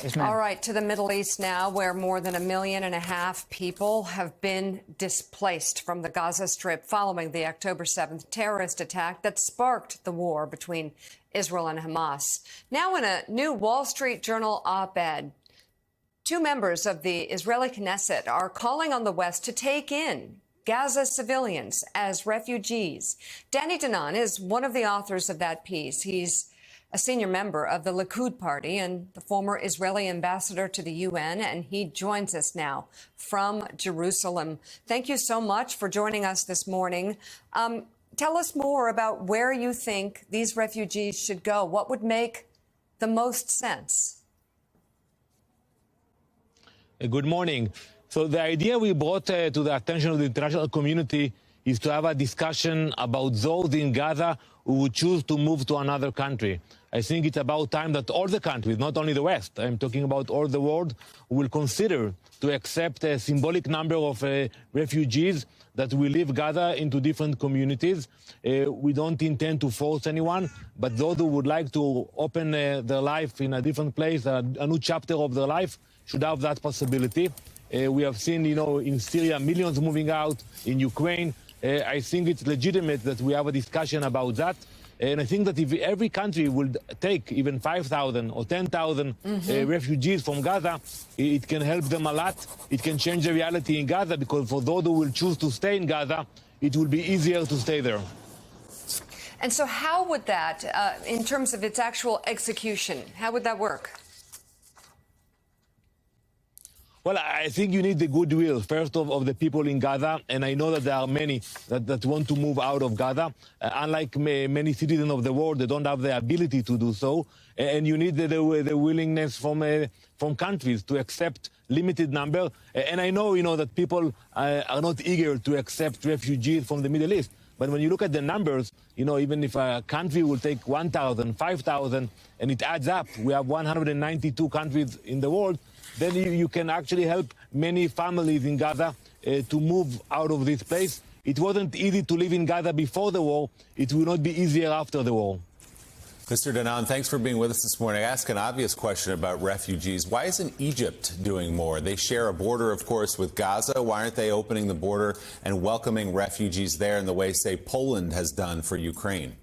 Yes, ma'am. All right, to the Middle East now, where more than 1.5 million people have been displaced from the Gaza Strip following the October 7th terrorist attack that sparked the war between Israel and Hamas. Now, in a new Wall Street Journal op-ed, two members of the Israeli Knesset are calling on the West to take in Gaza civilians as refugees. Danny Danon is one of the authors of that piece. He's a senior member of the Likud party and the former Israeli ambassador to the UN, and he joins us now from Jerusalem. Thank you so much for joining us this morning. Tell us more about where you think these refugees should go. What would make the most sense? Good morning. So the idea we brought to the attention of the international community is to have a discussion about those in Gaza who would choose to move to another country. I think it's about time that all the countries, not only the West, I'm talking about all the world, will consider to accept a symbolic number of refugees that will leave Gaza into different communities. We don't intend to force anyone, but those who would like to open their life in a different place, a new chapter of their life, should have that possibility. We have seen, in Syria, millions moving out, in Ukraine. I think it's legitimate that we have a discussion about that. And I think that if every country would take even 5,000 or 10,000 refugees from Gaza, it can help them a lot. It can change the reality in Gaza, because for those who will choose to stay in Gaza, it will be easier to stay there. And so how would that, in terms of its actual execution, how would that work? Well, I think you need the goodwill, first of the people in Gaza, and I know that there are many that want to move out of Gaza. Unlike many citizens of the world, they don't have the ability to do so, and you need the willingness from countries to accept limited number. And I know, that people are not eager to accept refugees from the Middle East. But when you look at the numbers, even if a country will take 1,000, 5,000, and it adds up, we have 192 countries in the world, then you can actually help many families in Gaza to move out of this place. It wasn't easy to live in Gaza before the war. It will not be easier after the war. Mr. Danon, thanks for being with us this morning. I ask an obvious question about refugees. Why isn't Egypt doing more? They share a border, of course, with Gaza. Why aren't they opening the border and welcoming refugees there in the way, say, Poland has done for Ukraine?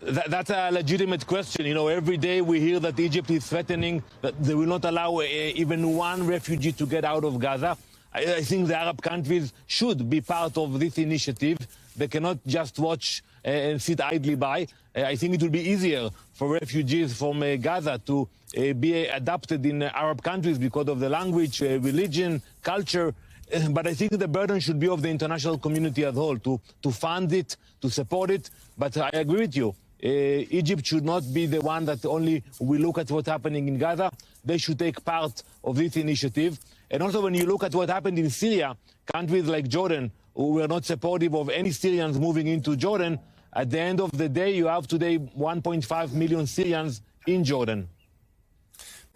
That's a legitimate question. Every day we hear that Egypt is threatening that they will not allow even one refugee to get out of Gaza. I think the Arab countries should be part of this initiative. They cannot just watch and sit idly by. I think it will be easier for refugees from Gaza to be adopted in Arab countries because of the language, religion, culture. But I think the burden should be of the international community as a whole to fund it, to support it. But I agree with you. Egypt should not be the one that only will look at what's happening in Gaza. They should take part of this initiative. And also, when you look at what happened in Syria, countries like Jordan, who were not supportive of any Syrians moving into Jordan, at the end of the day, you have today 1.5 million Syrians in Jordan.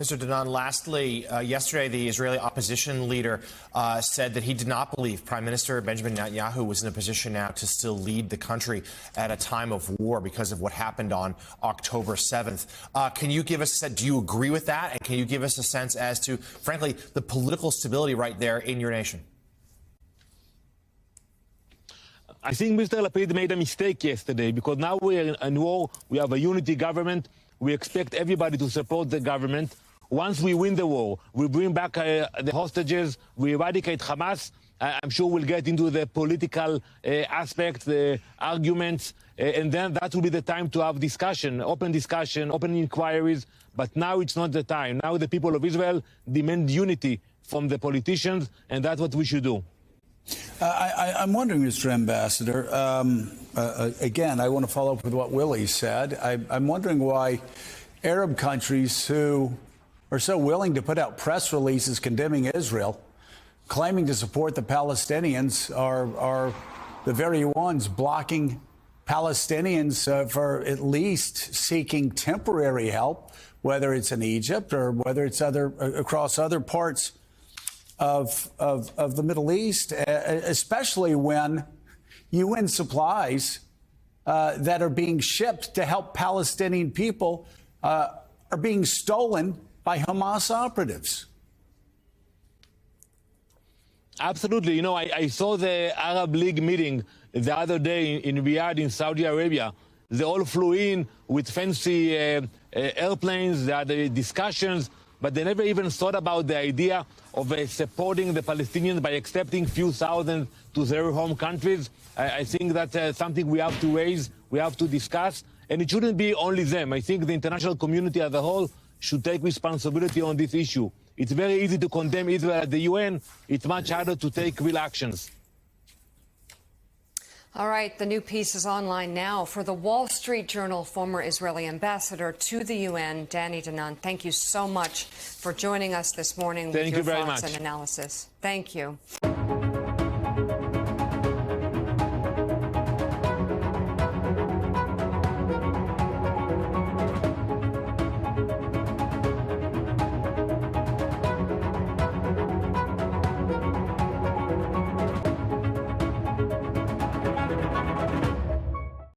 Mr. Danon, lastly, yesterday the Israeli opposition leader said that he did not believe Prime Minister Benjamin Netanyahu was in a position now to still lead the country at a time of war because of what happened on October 7th. Can you give us do you agree with that? And can you give us a sense as to, frankly, the political stability right there in your nation? I think Mr. Lapid made a mistake yesterday, because now we're in war. We have a unity government. We expect everybody to support the government. Once we win the war, we bring back the hostages, we eradicate Hamas. I'm sure we'll get into the political aspects, the arguments, and then that will be the time to have discussion, open inquiries. But now it's not the time. Now the people of Israel demand unity from the politicians, and that's what we should do. I'm wondering, Mr. Ambassador, again, I want to follow up with what Willie said. I'm wondering why Arab countries who are so willing to put out press releases condemning Israel, claiming to support the Palestinians, are the very ones blocking Palestinians for at least seeking temporary help, whether it's in Egypt or whether it's across other parts of the Middle East, especially when UN supplies that are being shipped to help Palestinian people are being stolen by Hamas operatives. Absolutely. You know, I saw the Arab League meeting the other day in Riyadh in Saudi Arabia. They all flew in with fancy airplanes. They had discussions, but they never even thought about the idea of supporting the Palestinians by accepting few thousand to their home countries. I think that's something we have to raise, we have to discuss, and it shouldn't be only them. I think the international community as a whole should take responsibility on this issue. It's very easy to condemn Israel at the UN. It's much harder to take real actions. All right, the new piece is online now. For the Wall Street Journal, former Israeli ambassador to the UN, Danny Danon, thank you so much for joining us this morning with your thoughts and analysis. Thank you.